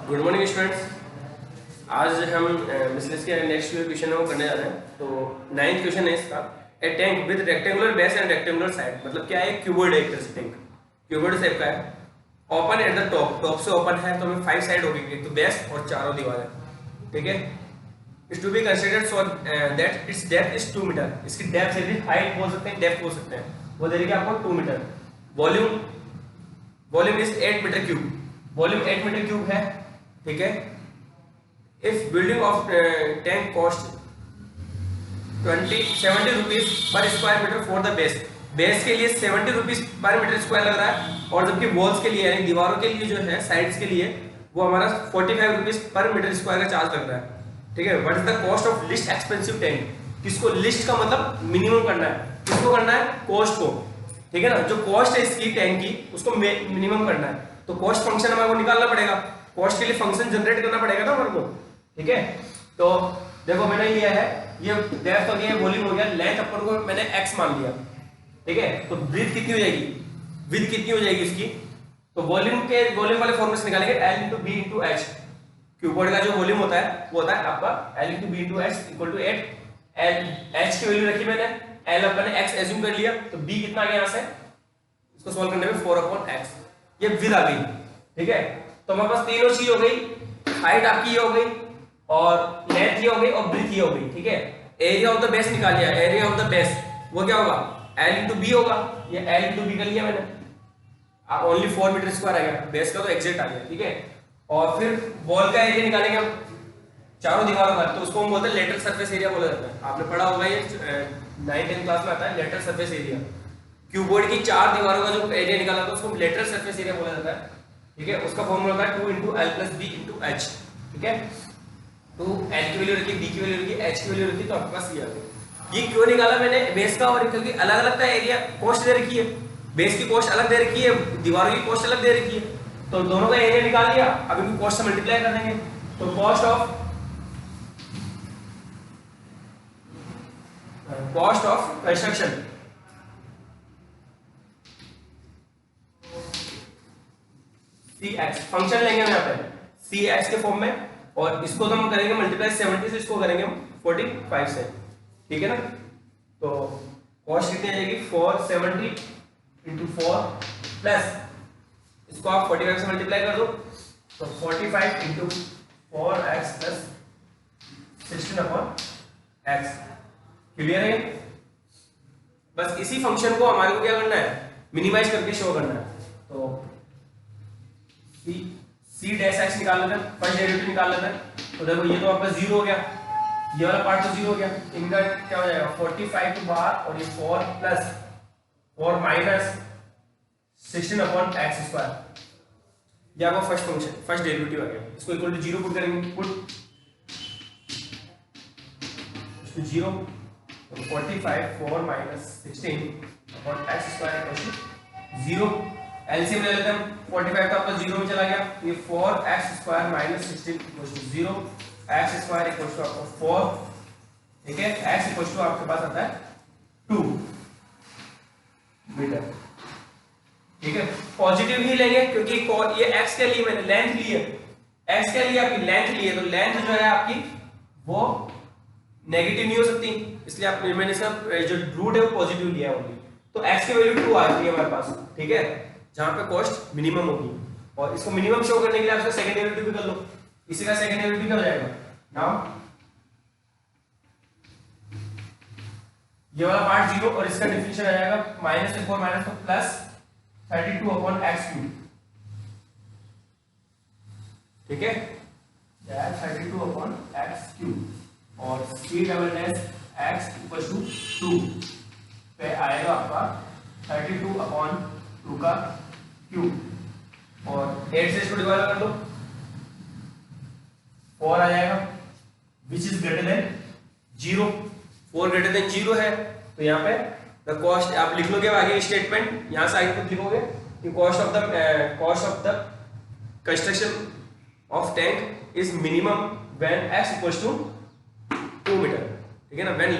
Good morning students. आज हम business के नेक्स्ट क्वेश्चन वो करने जा रहे हैं। तो 9th क्वेश्चन है इसका, a tank with rectangular base and rectangular side. मतलब क्या है, क्यूबॉइड है एक तरह से टैंक, क्यूबॉइड शेप का है। Open at the top, top से ओपन है तो हमें 5 साइड होगी, एक तो बेस और चारों दीवार है। ठीक है, is to be considered so that its depth is 2 मीटर। इसकी डेप्थ है, हाइट बोल सकते हैं, डेप्थ बोल सकते हैं, वो दे रही है आपको 2 metre. Volume is 8 metre cube, volume 8 metre cube है। ठीक है, if building of tank cost 70 rupees per square metre for the base, base के लिए 70 रुपीज पर मीटर स्क्वायर लग रहा है, और जबकि वॉल्स के लिए यानी दीवारों के लिए जो है, साइड्स के लिए वो हमारा 45 रुपीज पर मीटर स्क्वायर का चार्ज लग रहा है। ठीक है, what is the cost of list expensive tank. किसको लिस्ट का मतलब मिनिमम करना है, किसको करना है, कॉस्ट को। ठीक है ना, जो कॉस्ट है इसकी टैंक की उसको मिनिमम करना है, तो कॉस्ट फंक्शन हमारे को निकालना पड़ेगा, कॉस्ट के लिए फंक्शन जनरेट करना पड़ेगा ना हमारे को। ठीक है, तो देखो मैंने लिया है, ये डेप्थ हो गया, वॉल्यूम हो गया, लेंथ अपन को मैंने x मान लिया। ठीक है, तो ब्रीथ कितनी हो जाएगी, विड्थ कितनी हो जाएगी इसकी, तो वॉल्यूम वाले फॉर्मूले से निकालेंगे L into B into H। Cuboid का जो वॉल्यूम होता है वो होता है आपका L into B into H equal to 8। H की वैल्यू रखी मैंने, L अपन ने x एज्यूम कर लिया, तो B कितना आ गया यहाँ से, इसको सॉल्व करने में 4/x, ये विड्थ आ गई। ठीक है, तो हमारे पास तीनों चीज हो गई, हाइट आपकी ये हो गई, और लेंथ ये हो गई, और ब्रीथ ये हो गई। ठीक है, एरिया ऑफ द बेस निकाल लिया, एरिया ऑफ द बेस वो क्या होगा, L into B होगा, ये L into B कर लिया मैंने, आप ओनली 4 मीटर स्क्वायर आ गया, बेस का तो एग्जैक्ट आ गया। ठीक है, और फिर वॉल का एरिया निकालेंगे हम चारों दीवारों का, तो उसको हम बोलते हैं लेटरल सरफेस एरिया बोला जाता है। आपने पढ़ा होगा ये 9th क्लास में आता है, लेटरल सरफेस एरिया। क्यूबॉइड की 4 दीवारों का जो एरिया निकाला था उसको लेटरल सरफेस एरिया बोला जाता है। ठीक है, उसका फॉर्मूला होता है 2 into L plus B into H। ठीक है, तो L की वैल्यू रखी, B की वैल्यू रखी, H की वैल्यू रखी, तो आपके पास ये आ गया। ये क्यों निकाला मैंने बेस का, और क्योंकि अलग अलग का एरिया कॉस्ट दे रखी है, बेस की कॉस्ट अलग दे रखी है, दीवारों की कॉस्ट अलग दे रखी है, तो दोनों का एरिया निकाल लिया। अब इनको कॉस्ट से मल्टीप्लाई कर देंगे, तो cost of construction Cx function लेंगे हम यहाँ पे Cx के फॉर्म में, और इसको तो हम करेंगे मल्टीप्लाई 70 से, इसको करेंगे हम 45 से। ठीक है ना, तो कॉस्ट कितनी आ जाएगी 470 इंटू 4 प्लस इसको आप 45 से मल्टीप्लाई कर दो, तो 45 into 4x plus 16/x। Clear है, बस इसी फंक्शन को हमारे को क्या करना है, मिनिमाइज करके शो करना है। तो C डैश x निकाल लेते हैं, फर्स्ट डेरिवेटिव निकाल लेते हैं। तो देखो ये तो आपका 0 हो गया, ये वाला पार्ट तो 0 हो गया, इनका क्या हो जाएगा 45 to बाहर, और ये 4 प्लस 4 माइनस 16/x स्क्वायर। ये आपका फर्स्ट फंक्शन, फर्स्ट डेरिवेटिव आ गया। इसको इक्वल टू 0 पुट करेंगे, पुट 0, तो 45 4 minus 16/x square equal to 0। LCM ले लेते हैं, 45 तो आपका 0 में चला गया, ये 4x square minus 16 equals to 0, x square equals to आपका 4। ठीक है, x इक्वल्स टू आपके पास आता है 2 मीटर। ठीक है, पॉजिटिव ही लेंगे क्योंकि ये x के लिए मैंने लेंथ ली है, x के लिए आपकी लेंथ ली है, तो लेंथ जो है आपकी वो नेगेटिव नहीं हो सकती, इसलिए आप मैंने इसका जो रूट है वो पॉजिटिव लिया है। तो x की वैल्यू 2 आ जाती है हमारे पास। ठीक है, जहां पे कॉस्ट मिनिमम होगी, और इसको मिनिमम शो करने के लिए आप इसका सेकंड डेरिवेटिव भी कर लो। इसी का सेकंड डेरिवेटिव क्या हो जाएगा, नाउ ये वाला पार्ट 0, और इसका डिफरेंशियल आ जाएगा माइनस 4 माइनस तो प्लस 32/x³। ठीक है, 32/x³, और C double dash x equal to 2 पे आएगा आपका 32/2 का क्यूब, और 8 से इसको डिवाइड कर दो, 4 आ जाएगा, which is greater than 0। 4 greater than 0 है, तो यहाँ पे द कॉस्ट आप लिख लोगे, आगे स्टेटमेंट यहाँ से आगे कुछ लिखोगे कि cost of the construction of tank is minimum when x equals to 2 metre. ठीक है ना, when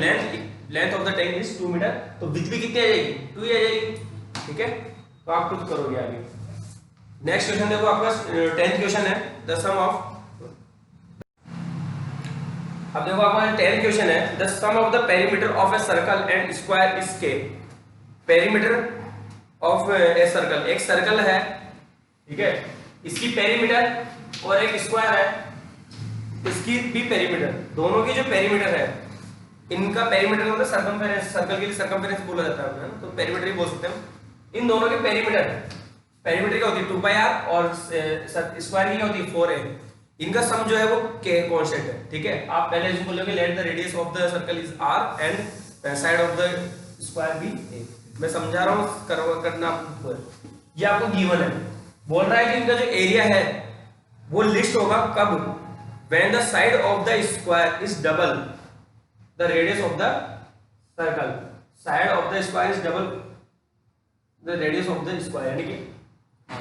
length of the tank is 2 metre, तो विड्थ भी कितनी आ जाएगी, 2 ही आ जाएगी। ठीक है, तो आप खुद करोगे आगे। नेक्स्ट क्वेश्चन देखो आपका 10th क्वेश्चन है द सम ऑफ, अब देखो आपका 10th क्वेश्चन है the sum of the perimeter of a circle and square is K. Perimeter of a circle, एक सर्कल है, ठीक है, इसकी पेरीमीटर और एक स्क्वायर है, इसकी भी पेरीमीटर, दोनों की जो पेरीमीटर है, इनका पेरीमीटर मतलब सर्कमफेरेंस, सर्कल के लिए सर्कमफेरेंस बोला जाता है, तो पेरीमीटर ही बोल सकते हैं। इन दोनों की पेरीमीटर, पेरीमीटर क्या होती है 2πr और स्क्वायर की क्या होती है 4a। इनका सम जो है वो k कांस्टेंट है, ठीक है। आप पहले इसको बोलोगे let the radius of the circle is r and side of the square भी a। मैं समझा रहा हूं, करना आपको, ये आपको गिवन है, बोल रहा है कि इनका जो एरिया है वो लिस्ट होगा कब, when the side of the square is double the radius of the circle. Side of the square is double the radius of the square, यानी कि a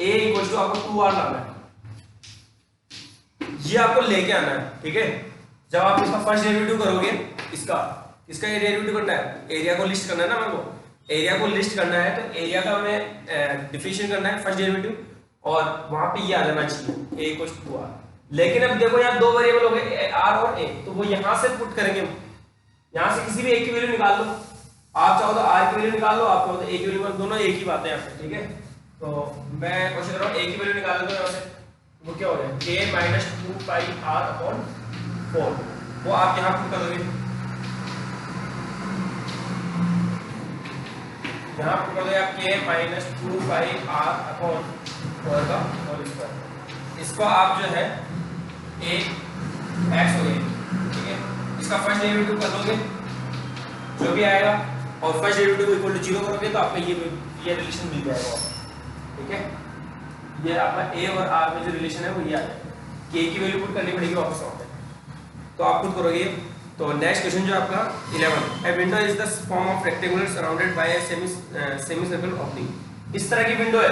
इक्वल टू आपको 2r लाना है, ये आपको लेके आना है, ठीक है। जब आप इसका फर्स्ट डेरिवेटिव करोगे, इसका डेरिवेटिव करना है, एरिया को लिस्ट करना है ना, मेरे को एरिया को लिस्ट करना है, तो एरिया का हमें डिफिनेशन करना है फर्स्ट डेरिवेटिव, और वहां पे ये आ जाना चाहिए a इक्वल टू 2r। लेकिन अब देखो यहाँ दो वेरिएबल हो गए r और a, तो वो यहां से पुट करेंगे, यहां से किसी भी एक की वैल्यू निकाल लो, आप चाहो तो r की वैल्यू निकाल लो, आप चाहो तो a की वैल्यू, दोनों एक ही बात है यहाँ पे, ठीक है। तो मैं कोशिश कर रहा हूँ a की वैल्यू निकाल लो, यहाँ से वो क्या हो गया k माइनस 2πr अपॉन 4, वो आप यहाँ पुट कर दोगे, यहाँ पुट कर दोगे आप k माइनस 2πr अपॉन 4 का होल स्क्वायर। इसको आप जो है a x हो गया, ठीक है। इसका फर्स्ट डेरिवेटिव कर दोगे जो भी आएगा, और फर्स्ट डेरिवेटिव इक्वल टू 0 करोगे तो आपका ये रिलेशन मिल जाएगा, ठीक है। ये आपका a और r में जो रिलेशन है वो ये आ जाएगा, k की वैल्यू पुट करनी पड़ेगी वापस वहां पे, तो आप खुद करोगे। तो नेक्स्ट क्वेश्चन जो आपका 11, a window is the form of rectangular surrounded by a semi circle opening. इस तरह की विंडो है,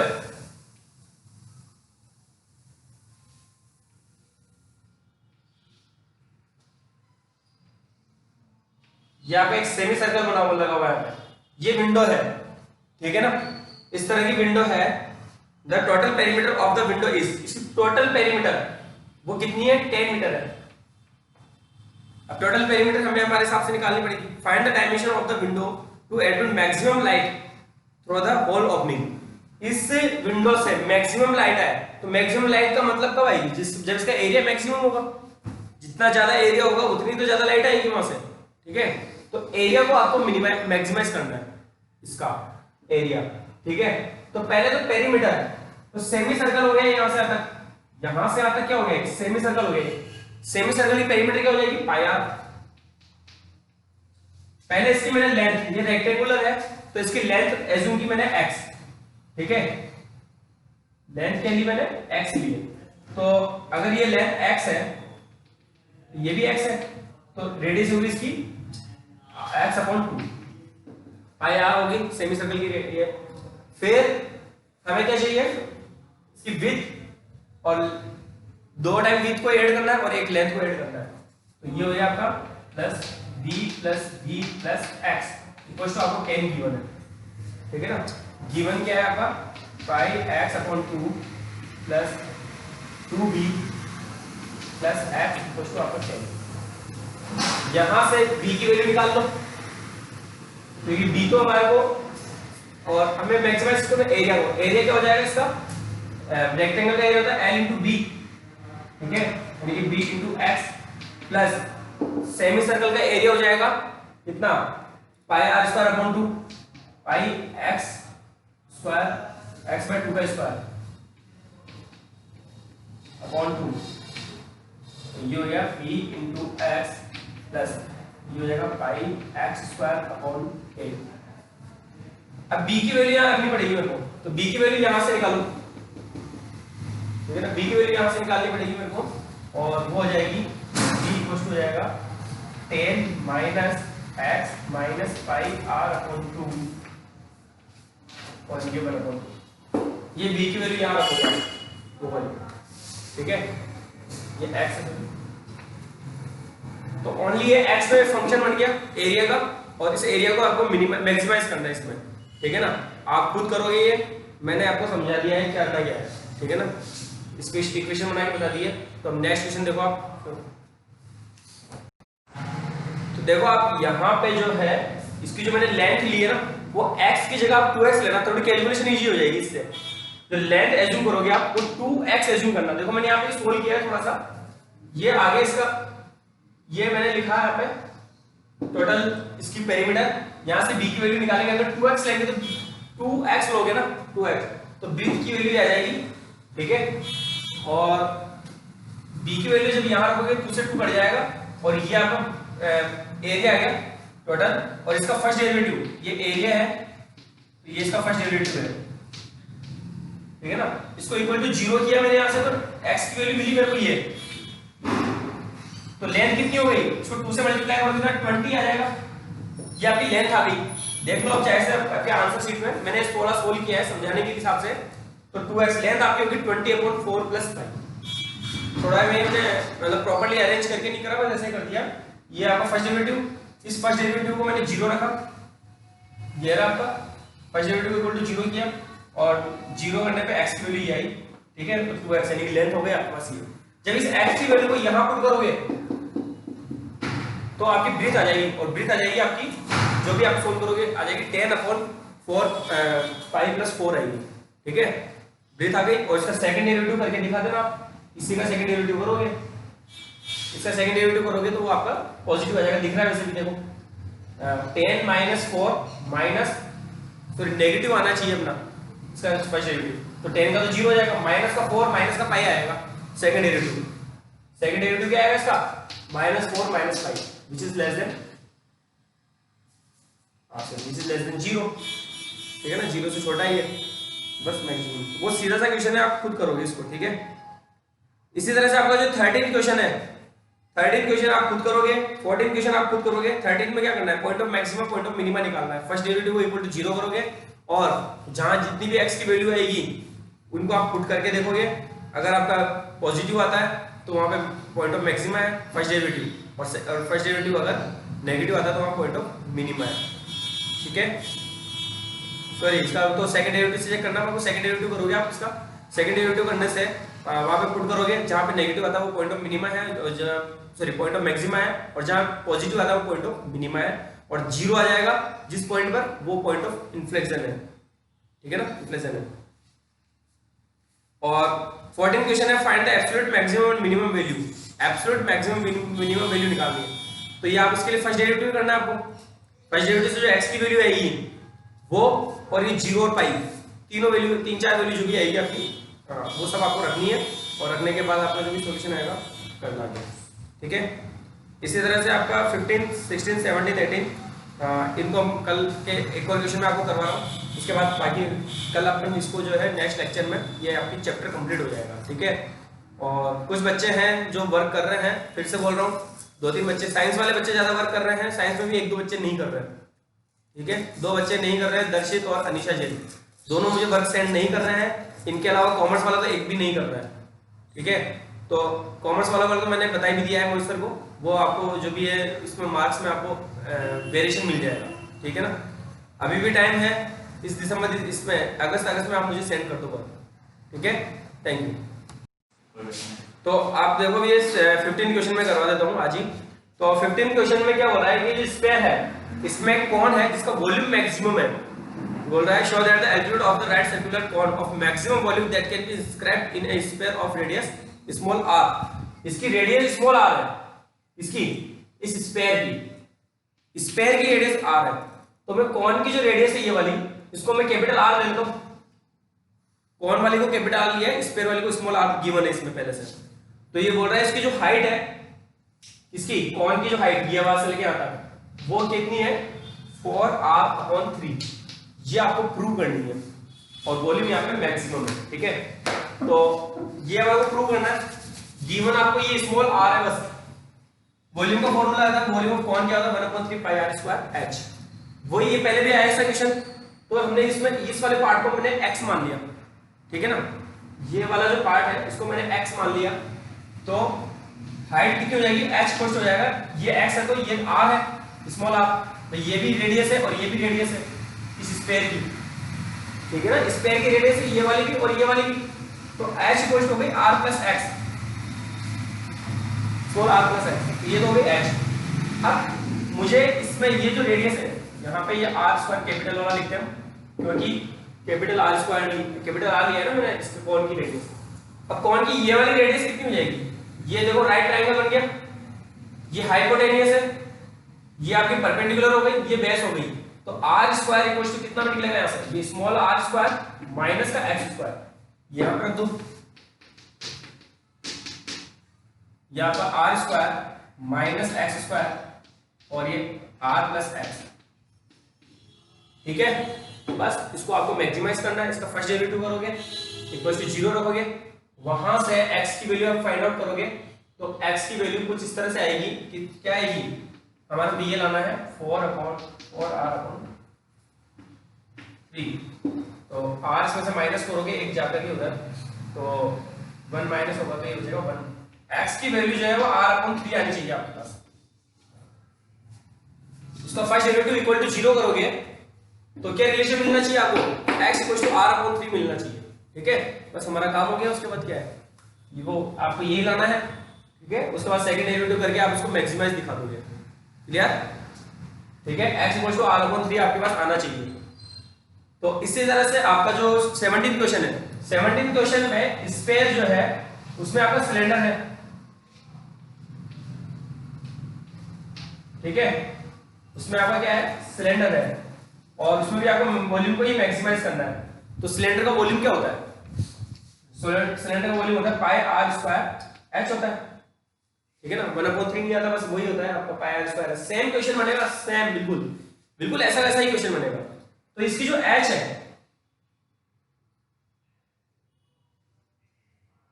ये आपका एक सेमी सर्कल बना हुआ लगा हुआ है, ये विंडो है, ठीक है ना। इस तरह की विंडो है, the total perimeter of the window is, इसकी टोटल पेरीमीटर वो कितनी है 10 मीटर है। अब टोटल पेरीमीटर हमें हमारे हिसाब से निकालनी पड़ेगी। Find the dimension of the window to admit maximum light through the whole opening. इस विंडो से मैक्सिमम लाइट है, तो मैक्सिमम लाइट का मतलब कब आएगी, जब इसका एरिया मैक्सिमम होगा, जितना ज्यादा एरिया होगा उतनी तो ज्यादा लाइट आएगी वहां से, ठीक है। तो एरिया को आपको मिनिमाइज मैक्सिमाइज करना है, इसका एरिया, ठीक है। तो पहले तो पेरीमीटर है, तो सेमी सर्कल हो गया यहां से आता, यहां से आता क्या हो गया सेमी सर्कल हो गया। सेमी सर्कल की पेरीमीटर क्या हो जाएगी πr। पहले इसकी मैंने लेंथ, ये रेक्टेंगुलर है तो इसकी लेंथ एज्यूम की मैंने x, ठीक है, लेंथ के लिए मैंने x ली है। तो अगर ये लेंथ x है, ये भी x है, तो रेडियस होगी इसकी x अपॉन 2 πr होगी सेमी सर्कल की ये। फिर हमें क्या चाहिए, इसकी विड्थ, और 2 टाइम विड्थ को ऐड करना है और एक लेंथ को ऐड करना है, तो ये हो गया आपका plus b plus v plus x equal to आपको 10 गिवन है, ठीक है ना। गिवन क्या है आपका pi x upon 2 plus 2b plus x equal to आपका 10। यहां से b की वैल्यू निकाल लो, तो ये b तो हमारे को, और हमें मैक्सिमाइज करना एरिया को, एरिया क्या हो जाएगा इसका, रेक्टेंगल का एरिया होता है l इंटू बी, ठीक है, यानी कि b into x plus semi circle का एरिया हो जाएगा कितना पाई r स्क्वायर अपॉन 2 पाई x स्क्वायर x बाय 2 का स्क्वायर अपॉन 2, तो ये हो गया b इंटू एक्स प्लस ये हो जाएगा पाई x स्क्वायर अपॉन 8। अब b की वैल्यू यहां रखनी पड़ेगी मेरे को, तो b की वैल्यू यहां से निकालो, ठीक है ना, b की वैल्यू यहां से निकालनी पड़ेगी मेरे को, और वो हो जाएगी b इक्वल टू हो जाएगा 10 minus x minus pi r upon 2 और ये बराबर अपॉन 2। ये b की वैल्यू यहां रखोगे वो वाली, ठीक है, ये x है, तो ओनली ये x में फंक्शन बन गया एरिया का, और इस एरिया को आपको मिनिमम मैक्सिमाइज करना है इसमें, ठीक है ना। आप खुद करोगे ये, मैंने आपको समझा दिया है क्या करना क्या है, ठीक है ना, इसको इक्वेशन बना के बता दी है। तो अब नेक्स्ट क्वेश्चन देखो आप, तो देखो आप यहाँ पे जो है इसकी जो मैंने लेंथ ली है ना, वो x की जगह आप 2x लेना, थोड़ी कैलकुलेशन इजी हो जाएगी इससे। जो लेंथ एज्यूम करोगे आप वो 2x एज्यूम करना। देखो मैंने यहाँ पे सोल्व किया है थोड़ा सा, ये आगे इसका ये मैंने लिखा है यहाँ पे टोटल इसकी पेरीमीटर, यहाँ से b की वैल्यू निकालेंगे। अगर 2x लेंगे तो 2x लोगे ना 2x, तो ब्रीथ की वैल्यू आ जाएगी, ठीक है। और b की वैल्यू जब यहाँ रखोगे 2 से 2 कट जाएगा, और ये आपका एरिया आ गया टोटल, और इसका फर्स्ट डेरिवेटिव ये एरिया है, तो ये इसका फर्स्ट डेरिवेटिव है, ठीक है ना। इसको इक्वल टू 0 किया मैंने यहाँ से, तो x की वैल्यू मिली मेरे को ये, तो लेंथ कितनी हो गई, इसको 2 से मल्टीप्लाई कर देना 20 आ जाएगा, ये आपकी लेंथ आ गई। देख लो आप चाहे से आपके आंसर शीट में मैंने थोड़ा सोल्व किया है समझाने के हिसाब से। तो 2x लेंथ आपकी होगी 20/4 + 5। थोड़ा मैंने मतलब प्रॉपर्ली अरेंज करके नहीं करा, बस ऐसे कर दिया। ये आपका फर्स्ट डेरिवेटिव, इस फर्स्ट डेरिवेटिव को मैंने 0 रखा, ये रहा आपका फर्स्ट डेरिवेटिव इक्वल टू 0 किया, और 0 करने पे x की वैल्यू ये आई, ठीक है। तो 2x यानी कि लेंथ हो गई आपके पास ये। जब इस x की वैल्यू को यहां पुट करोगे तो आपकी ब्रीथ आ जाएगी, और ब्रीथ आ जाएगी आपकी जो भी आप सोल्व करोगे आ जाएगी 10/4 5 + 4 आएगी, ठीक है। ब्रीथ आ गई, और इसका सेकंड डेरिवेटिव करके दिखा देना आप। इसी का सेकंड डेरिवेटिव करोगे, इसका सेकंड डेरिवेटिव करोगे तो वो आपका पॉजिटिव आ जाएगा, दिख रहा है वैसे भी देखो 10 - 4 माइनस, तो नेगेटिव आना चाहिए अपना इसका फर्स्ट डेरिवेटिव, तो 10 का तो 0 हो जाएगा, माइनस का 4 माइनस का 5 आएगा सेकंड डेरिवेटिव। सेकंड डेरिवेटिव क्या आएगा इसका -4 - 5 which is less than 0, ठीक है ना, 0 से छोटा ही है बस मैक्सिमम। वो सीधा सा क्वेश्चन है, आप खुद करोगे इसको, ठीक है। इसी तरह से आपका जो 13 क्वेश्चन है, 13 क्वेश्चन आप खुद करोगे, 14 क्वेश्चन आप खुद करोगे। 13 में क्या करना है, point of maximum point of minima निकालना है। फर्स्ट डेरिवेटिव को इक्वल टू 0 करोगे, और जहां जितनी भी x की वैल्यू आएगी उनको आप पुट करके देखोगे। अगर आपका पॉजिटिव आता है तो वहां पे पॉइंट ऑफ मैक्सिमा है फर्स्ट डेरिवेटिव, और फर्स्ट डेरिवेटिव अगर नेगेटिव आता है तो वहां पॉइंट ऑफ मिनिमा है, ठीक है। सॉरी, इसका तो सेकंड डेरिवेटिव से चेक करना है, सेकंड डेरिवेटिव करोगे आप, इसका सेकंड डेरिवेटिव करने से वहां पे पुट करोगे, जहां पे नेगेटिव आता है वो पॉइंट ऑफ मिनिमा है, सॉरी पॉइंट ऑफ मैक्सिमा है, और जहां पॉजिटिव आता है वो पॉइंट ऑफ मिनिमा है, और 0 आ जाएगा जिस पॉइंट पर, वो पॉइंट ऑफ इन्फ्लेक्शन है, ठीक है ना, इन्फ्लेक्शन है। और 14 क्वेश्चन है, find the absolute maximum and minimum value. Absolute maximum minimum value निकालनी है, तो ये आप इसके लिए फर्स्ट डेरिवेटिव करना है आपको। फर्स्ट डेरिवेटिव से जो x की वैल्यू आएगी वो, और ये 0 और पाई, तीनों वैल्यू 3-4 वैल्यू जो भी आएगी आपकी, वो सब आपको रखनी है, और रखने के बाद आपका जो भी सॉल्यूशन आएगा करना है, ठीक है। इसी तरह से आपका 15, 16, 17, 18 इनको हम कल के एक और क्वेश्चन में आपको करवा रहा हूँ। उसके बाद बाकी कल अपन इसको जो है नेक्स्ट लेक्चर में ये आपकी चैप्टर कंप्लीट हो जाएगा, ठीक है। और कुछ बच्चे हैं जो वर्क कर रहे हैं, फिर से बोल रहा हूँ 2-3 बच्चे, साइंस वाले बच्चे ज्यादा वर्क कर रहे हैं, साइंस में भी 1-2 बच्चे नहीं कर रहे हैं, ठीक है। 2 बच्चे नहीं कर रहे हैं, दर्शित और अनिशा जैन, दोनों मुझे वर्क सेंड नहीं कर रहे हैं। इनके अलावा कॉमर्स वाला तो एक भी नहीं कर रहा है, ठीक है। तो कॉमर्स वाला वर्क तो मैंने बता भी दिया है मोहित सर को, वो आपको जो भी है इसमें मार्क्स में आपको वेरिएशन मिल जाएगा, ठीक है ना। अभी भी टाइम है, इस दिसंबर इसमें अगस्त में आप मुझे सेंड कर दो वर्क, ठीक है। Thank you. तो आप देखो ये 15 क्वेश्चन में करवा देता हूँ आज ही। तो 15 क्वेश्चन में क्या हो रहा है कि जो स्फीयर है इसमें कौन है जिसका वॉल्यूम मैक्सिमम है, बोल रहा है show that the altitude of the right circular cone of maximum volume that can be described in a sphere of radius small r। इसकी रेडियस स्मॉल r है, इसकी इस स्फीयर की रेडियस r है। तो मैं कौन की जो रेडियस है ये वाली, इसको मैं कैपिटल R ले लेता हूं। कौन वाली को कैपिटल R लिया है, स्फीयर वाली को स्मॉल r गिवन है इसमें पहले से। तो ये बोल रहा है इसकी जो हाइट है, इसकी कौन की जो हाइट ये वहां से लेके आता है वो कितनी है 4r/3। ये आपको प्रूव करनी है, और वॉल्यूम यहाँ पे मैक्सिमम है, ठीक है। तो ये आपको प्रूव करना है, गिवन आपको ये स्मॉल r है बस। वॉल्यूम का फॉर्मूला आता है, वॉल्यूम ऑफ कौन क्या होता है 1/3 πr²h। वही ये पहले भी आया ऐसा क्वेश्चन, तो हमने इसमें इस वाले पार्ट को मैंने x मान लिया, ठीक है ना। ये वाला जो पार्ट है इसको मैंने x मान लिया, तो हाइट कितनी हो जाएगी h फर्स्ट हो जाएगा। ये x है तो ये r है स्मॉल r, तो ये भी रेडियस है और ये भी रेडियस है इस स्फीयर की, ठीक है ना, स्क्वायर की रेडियस है ये वाली भी और ये वाली भी, तो h इक्वल टू हो गई r plus x, small r plus x, ये तो हो गई h। अब मुझे इसमें ये जो रेडियस है यहाँ पे ये r स्क्वायर कैपिटल वाला लिखते हैं क्योंकि कैपिटल R स्क्वायर नहीं, कैपिटल R लिया है ना मैंने इसके कोण की रेडियस। अब कोण की ये वाली रेडियस कितनी हो जाएगी, ये देखो राइट ट्रायंगल बन गया, ये हाइपोटेनियस है, ये आपकी परपेंडिकुलर हो गई, ये बेस हो गई, तो r स्क्वायर इक्वल टू कितना निकलेगा यहाँ से, ये स्मॉल r स्क्वायर माइनस का x स्क्वायर, यहाँ पर दो, यहाँ पर r square minus x square और ये r प्लस x, ठीक है। बस इसको आपको मैक्सिमाइज करना है, इसका फर्स्ट डेरिवेटिव करोगे इक्वल टू 0 रखोगे, वहां से x की वैल्यू आप फाइंड आउट करोगे, तो x की वैल्यू कुछ इस तरह से आएगी कि क्या आएगी, हमारा तो ये लाना है 4/4r/3, तो r इसमें से माइनस करोगे एक जाकर के उधर, तो 1 माइनस होगा तो ये हो जाएगा 1, x की वैल्यू जो है वो r/3 आनी चाहिए आपके पास। इसका फर्स्ट डेरिवेटिव इक्वल टू 0 करोगे तो क्या रिलेशन मिलना चाहिए आपको, x इक्वल टू r/3 मिलना चाहिए, ठीक है। बस हमारा काम हो गया, उसके बाद क्या है, ये वो आपको यही लाना है, ठीक है। उसके बाद सेकंड डेरिवेटिव करके आप इसको मैक्सिमाइज दिखा दोगे, क्लियर, ठीक है। x इक्वल टू r/3 आपके पास आना चाहिए। तो इसी तरह से आपका जो 17th क्वेश्चन है, 17th क्वेश्चन में स्फीयर जो है उसमें आपका सिलेंडर है, ठीक है, उसमें आपका क्या है, सिलेंडर है, और उसमें भी आपको वॉल्यूम को ही मैक्सिमाइज करना है। तो सिलेंडर का वॉल्यूम क्या होता है, सिलेंडर का वॉल्यूम होता है पाई r स्क्वायर h होता है, ठीक है ना, 1/3 नहीं आता, बस वही होता है आपका पाई r स्क्वायर। सेम क्वेश्चन बनेगा, सेम बिल्कुल बिल्कुल ऐसा वैसा ही क्वेश्चन बनेगा। तो इसकी जो h है,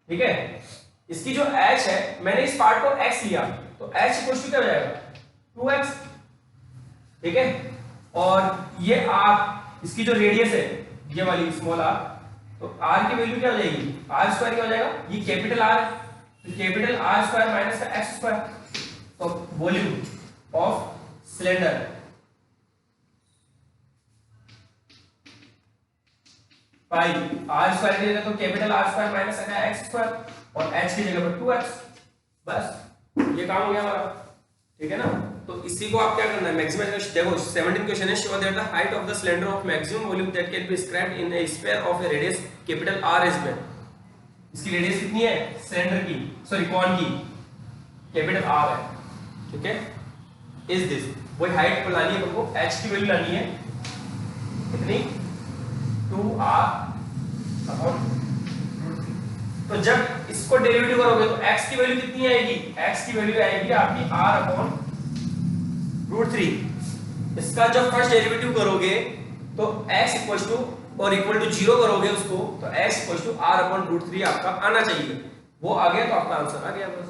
ठीक है, इसकी जो h है, मैंने इस पार्ट को x लिया, तो h इक्वल टू क्या हो जाएगा 2x, ठीक है। और ये r, इसकी जो रेडियस है ये वाली स्मॉल r, तो r की वैल्यू क्या हो जाएगी, r स्क्वायर क्या हो जाएगा, ये कैपिटल R, तो कैपिटल R स्क्वायर माइनस का x स्क्वायर, तो volume of cylinder pi r square की जगह तो कैपिटल R स्क्वायर माइनस का x स्क्वायर और h की जगह पर 2x, बस ये काम हो गया हमारा, ठीक है ना। तो इसी को आप क्या करना है, मैक्सिमाइज। देखो 17 क्वेश्चन है, show that the height of the cylinder of maximum volume that can be described in a sphere of A radius capital R is given. इसकी रेडियस कितनी है सिलेंडर की, सॉरी कोन की, कैपिटल R है, ठीक है। इज दिस, वही height लानी है हमको, h की वैल्यू लानी है कितनी 2r/, तो जब इसको डेरिवेटिव करोगे तो x की वैल्यू कितनी आएगी, x की वैल्यू आएगी आपकी r/√3। इसका जब फर्स्ट डेरिवेटिव करोगे तो x इक्वल टू और इक्वल टू 0 करोगे उसको, तो x इक्वल टू r/√3 आपका आना चाहिए, वो आ गया तो आपका आंसर आ गया बस,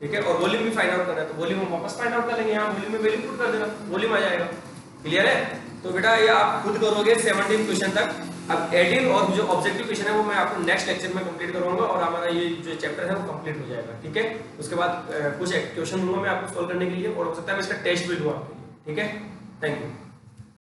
ठीक है। और वॉल्यूम भी फाइंड आउट करना है, तो वॉल्यूम हम वापस फाइंड आउट कर लेंगे, यहाँ वॉल्यूम में वैल्यू पुट कर देना, वॉल्यूम आ जाएगा, क्लियर है। तो बेटा ये आप खुद करोगे 17 क्वेश्चन तक। अब 18 और जो ऑब्जेक्टिव क्वेश्चन है वो मैं आपको नेक्स्ट लेक्चर में कंप्लीट करूंगा और हमारा ये जो चैप्टर है वो कंप्लीट हो जाएगा, ठीक है। उसके बाद कुछ क्वेश्चन दूंगा मैं आपको सॉल्व करने के लिए, और हो सकता है मैं इसका टेस्ट भी दूंगा आपके लिए, ठीक है। Thank you.